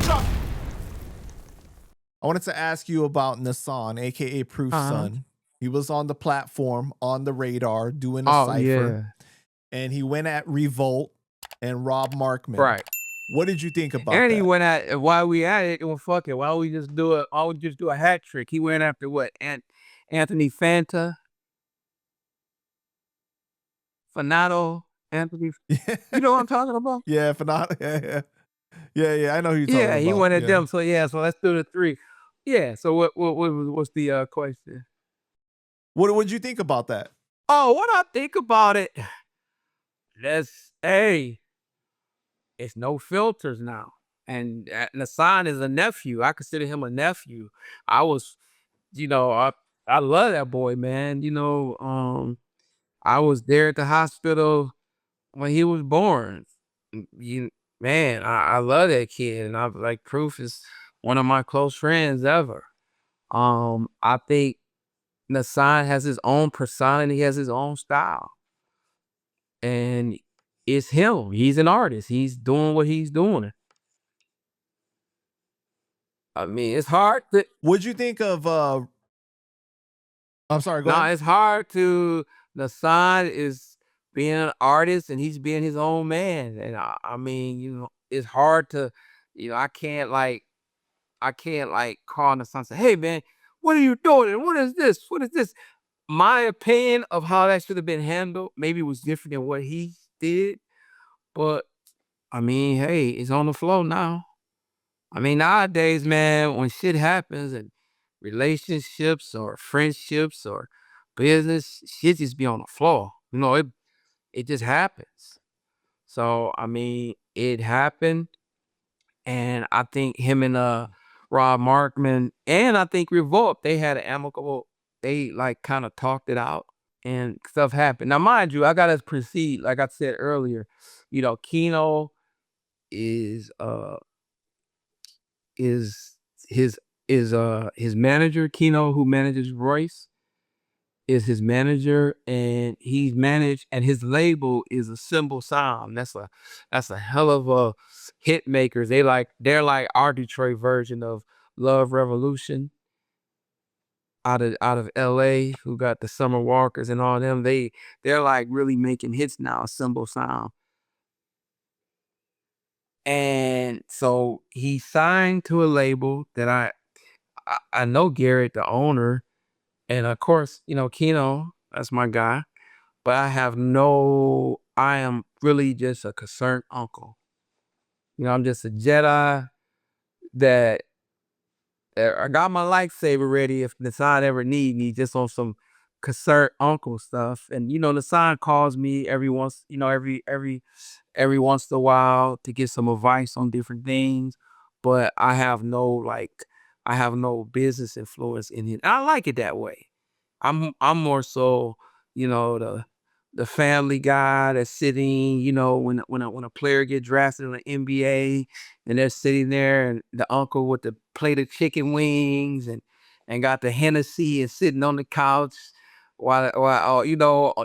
I wanted to ask you about Nassan, aka Proof Son. He was on the platform, on the radar, doing a cypher, and he went at Revolt and Rob Markman. Right. What did you think about And that? he went at while we at it, well, fuck it. Why don't we just do a hat trick? He went after what? Anthony Fantano, Anthony. You know what I'm talking about? Yeah, Fantano. Yeah. I know who you're talking about. Yeah, he went at them. So so let's do the 3. Yeah. So what's the question? What would you think about that? Oh, what I think about it? It's no filters now. And Nassan is a nephew. I consider him a nephew. I was, I love that boy, man. I was there at the hospital when he was born. Man, I love that kid, and I like Proof is one of my close friends ever. I think Nassan has his own persona, he has his own style, and it's him. He's an artist. He's doing what he's doing. I mean, it's hard to. What'd you think of? I'm sorry. Go ahead. It's hard to. Nassan is being an artist, and he's being his own man. And I mean, it's hard to. I can't call Nassan and say, "Hey, man, what are you doing? And what is this? What is this?" My opinion of how that should have been handled maybe was different than what he did, but I mean, hey, it's on the flow now. I mean, nowadays, man, when shit happens and relationships or friendships or business, shit just be on the floor. It just happens. So I mean, it happened, and I think him and Rob Markman and I think Revolt, they had an amicable. They like kind of talked it out, and stuff happened. Now, mind you, I gotta proceed. Like I said earlier, Keno is is his manager. Keno, who manages Royce, is his manager, and he's managed, and his label is a Symbol Sound. That's a hell of a hit makers. They're like our Detroit version of Love Revolution out of LA, who got the Summer Walkers and all them. They're like really making hits now, Symbol Sound. And so he signed to a label that I know Garrett, the owner, and of course, Keno, that's my guy. But I am really just a concerned uncle. I'm just a Jedi that I got my lightsaber ready if Nassan ever need me, just on some concerned uncle stuff. And Nassan calls me every once in a while to get some advice on different things. But I have no business influence in it. I like it that way. I'm more so, the family guy that's sitting, when a player get drafted in the NBA and they're sitting there, and the uncle with the plate of chicken wings and got the Hennessy and sitting on the couch while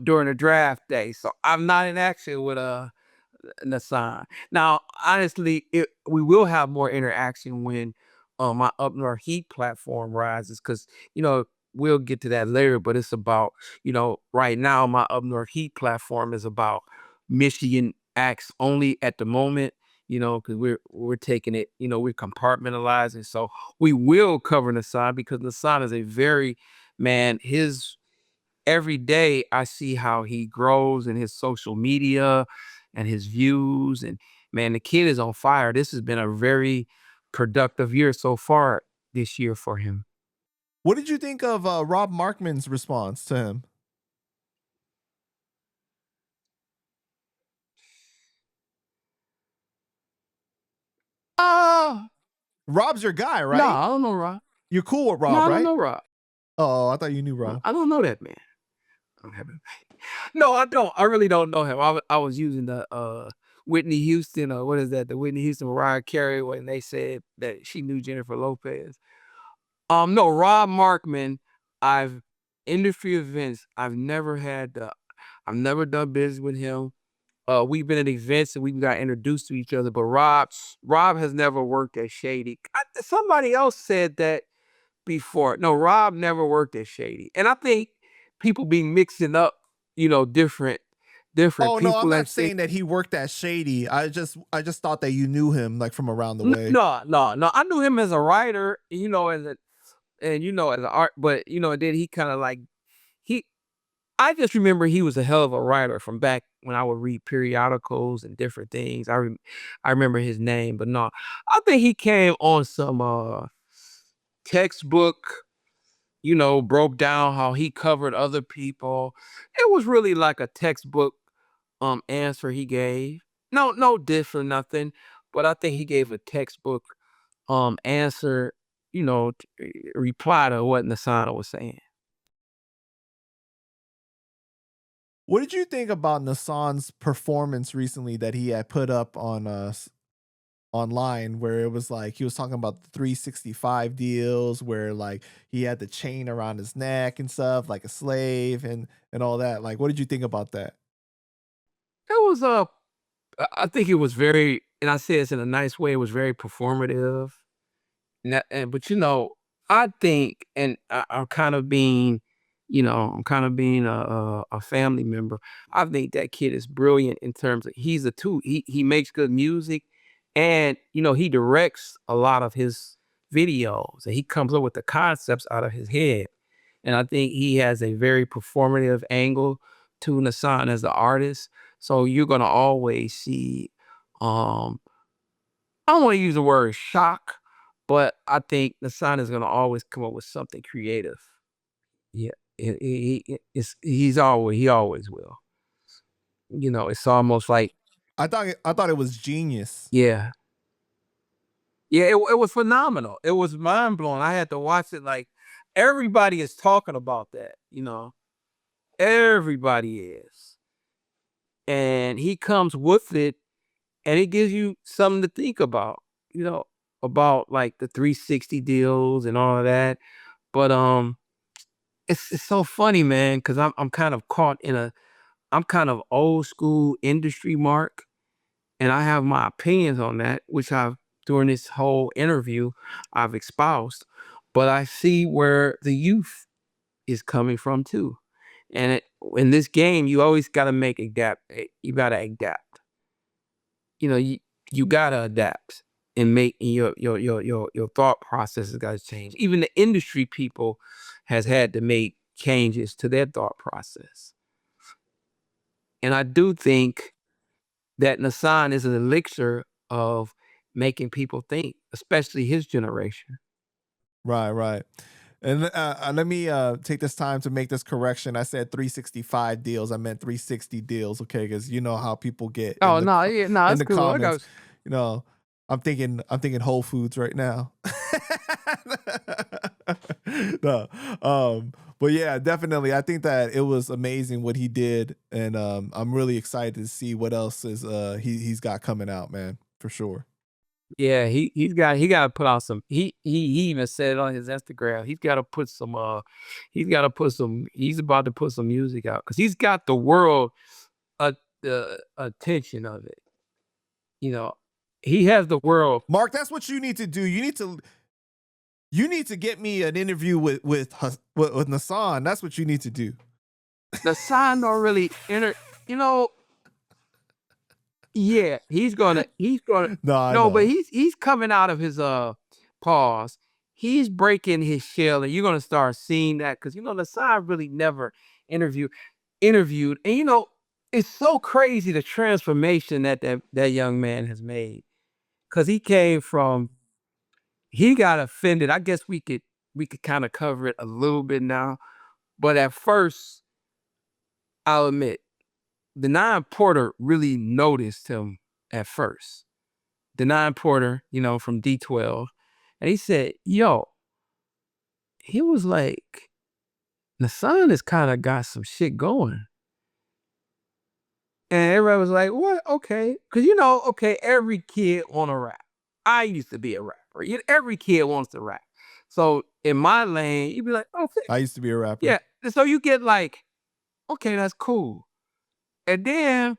during the draft day. So I'm not in action with Nassan. Now, honestly, we will have more interaction when my Up North Heat platform rises, because we'll get to that later. But it's about right now my Up North Heat platform is about Michigan acts only at the moment. Because we're taking it. We're compartmentalizing. So we will cover Nassan, because Nassan is a very his every day I see how he grows in his social media and his views, and man, the kid is on fire. This has been a very productive year so far this year for him. What did you think of Rob Markman's response to him? Rob's your guy, right? No, I don't know Rob. You're cool with Rob, No, I right? don't know Rob. Oh, I thought you knew Rob. I don't know that man. No, I don't. I really don't know him. I was using the Whitney Houston, or what is that? The Whitney Houston Mariah Carey, when they said that she knew Jennifer Lopez. No, Rob Markman, industry events, I've never done business with him. we've been at events and we got introduced to each other, but Rob has never worked at Shady. Somebody else said that before. No, Rob never worked at Shady. And I think people be mixing up, different Oh no, I'm people not at Shady. saying that he worked at Shady. I just thought that you knew him like from around the way. No. I knew him as a writer, as an art, but then he kind of like he I just remember he was a hell of a writer from back when I would read periodicals and different things. I remember his name, but no, I think he came on some textbook, broke down how he covered other people. It was really like a textbook answer he gave. No diss or nothing, but I think he gave a textbook answer, reply to what Nassan was saying. What did you think about Nassan's performance recently that he had put up on online, where it was like he was talking about the 365 deals, where like he had the chain around his neck and stuff, like a slave and all that? Like, what did you think about that? It was I think it was very, and I say this in a nice way, it was very performative. But I think, and I'm kind of being, a family member. I think that kid is brilliant in terms of he's a two. He makes good music, and he directs a lot of his videos, and he comes up with the concepts out of his head. And I think he has a very performative angle to Nassan as the artist. So you're gonna always see, um, I don't want to use the word shock, but I think Nassan is gonna always come up with something creative. Yeah, he always will. It's almost like, I thought it was genius. yeah, yeah. It was phenomenal. It was mind blowing. I had to watch it. Like everybody is talking about that. Everybody is, and he comes with it, and it gives you something to think about. About like the 360 deals and all of that. But it's so funny, man, because I'm kind of caught in I'm kind of old school industry mark, and I have my opinions on that, which I've during this whole interview I've espoused. But I see where the youth is coming from too. And in this game, you always gotta you gotta adapt. You gotta adapt and make your thought processes gotta change. Even the industry people has had to make changes to their thought process. And I do think that Nassan is an elixir of making people think, especially his generation. Right, right. And let me take this time to make this correction. I said 365 deals. I meant 360 deals. Okay, because you know how people get in Oh no, yeah, no, in that's the cool. comments. You know, I'm thinking Whole Foods right now. No, but yeah, definitely. I think that it was amazing what he did, and I'm really excited to see what else is he's got coming out, man, for sure. Yeah, he got to put out some. He even said it on his Instagram. He's about to put some music out because he's got the world the attention of it. He has the world. Mark, that's what you need to do. You need to get me an interview with Nassan. That's what you need to do. Nassan don't really enter. Yeah, he's gonna No, I no, know. but he's coming out of his pause. He's breaking his shell, and you're gonna start seeing that because Nassan really never interviewed, and it's so crazy the transformation that young man has made because he got offended. I guess we could kind of cover it a little bit now, but at first, I'll admit the Nine Porter really noticed him at first. The Nine Porter, from D12. And he said, yo, he was like, Nassan has kind of got some shit going. And everybody was like, what? Okay. Because, okay, every kid want to rap. I used to be a rapper. Every kid wants to rap. So in my lane, you'd be like, okay. I used to be a rapper. Yeah. So you get like, okay, that's cool. And then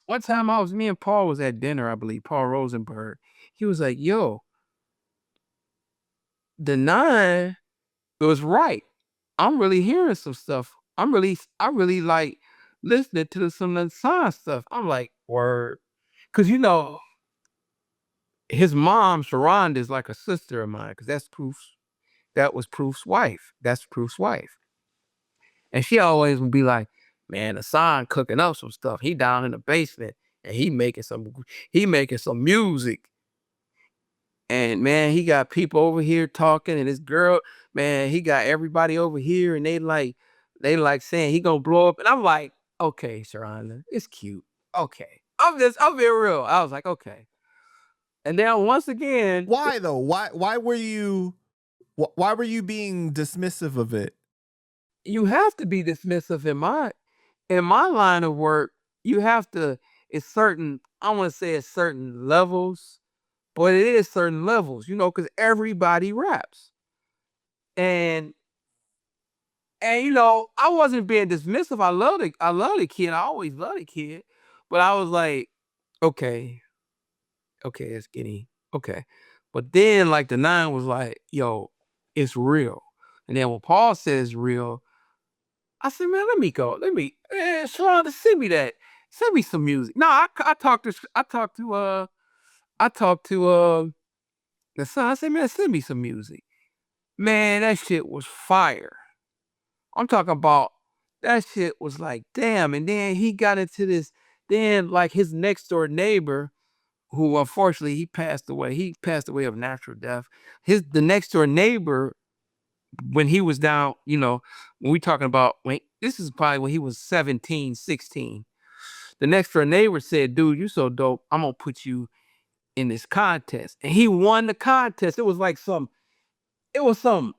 one time me and Paul was at dinner, I believe, Paul Rosenberg. He was like, yo, the 9 was right. I'm really hearing some stuff. I really like listening to some of the Nassan stuff. I'm like, word. Cause his mom, Sharonda, is like a sister of mine, because that was Proof's wife. That's Proof's wife. And she always would be like, man, Nassan cooking up some stuff. He down in the basement and he making some music. And man, he got people over here talking, and this girl, man, he got everybody over here, and they like saying he gonna blow up. And I'm like, okay, Sharonda, it's cute. Okay. I'm being real. I was like, okay. And then once again, why though? Why were you being dismissive of it? You have to be dismissive in my line of work. You have to, it's certain, I want to say it's certain levels, but it is certain levels, because everybody raps. And I wasn't being dismissive. I love the kid. I always love the kid. But I was like, okay, it's getting okay. But then like the 9 was like, yo, it's real. And then when Paul says real, I said, man, let me go. Shalonda, send me that. Send me some music. No, I talked to the son. I said, man, send me some music. Man, that shit was fire. I'm talking about that shit was like, damn. And then he got into this, then like his next door neighbor, who unfortunately he passed away. He passed away of natural death. The next door neighbor, when he was down, when we talking about, this is probably when he was 17, 16. The next door neighbor said, dude, you so dope. I'm gonna put you in this contest. And he won the contest. It was some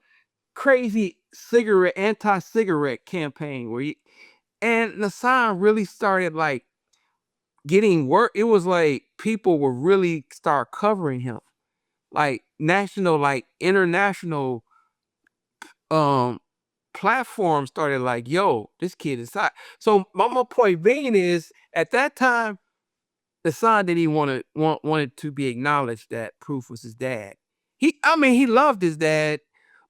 crazy anti-cigarette campaign and Nassan really started like getting work. It was like people were really start covering him. Like national, like international platforms started like, yo, this kid is hot. So my point being is, at that time, the son that he wanted to be acknowledged that Proof was his dad. He loved his dad,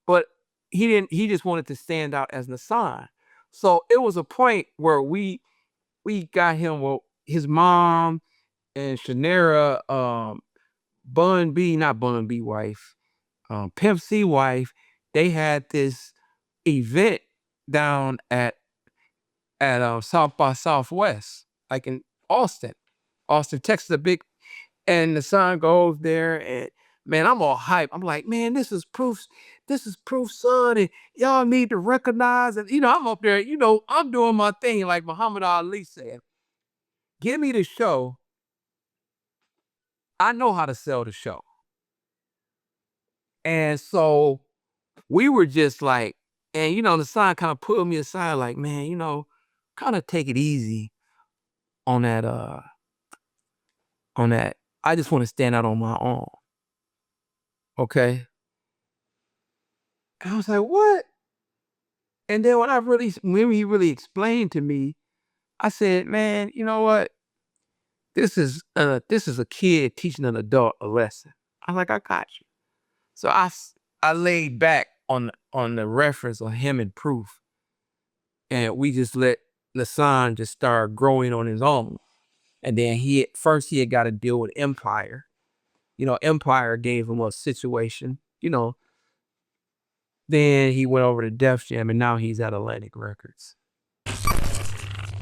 but he just wanted to stand out as Nassan. So it was a point where we got him, well, his mom and Shanera, not Bun B wife, Pimp C wife, they had this event down at South by Southwest, like in Austin, Texas, and the son goes there, and man, I'm all hype. I'm like, man, this is Proof's son, and y'all need to recognize it. I'm up there, I'm doing my thing, like Muhammad Ali said, give me the show. I know how to sell the show. And so we were just like, and the son kind of pulled me aside, like, man, kind of take it easy on that, I just want to stand out on my own. Okay. And I was like, what? And then when he really explained to me, I said, man, you know what? This is a kid teaching an adult a lesson. I'm like, I got you. So I laid back on the reference of him and Proof, and we just let Nassan just start growing on his own. And then he had got to deal with Empire. Empire gave him a situation. Then he went over to Def Jam, and now he's at Atlantic Records.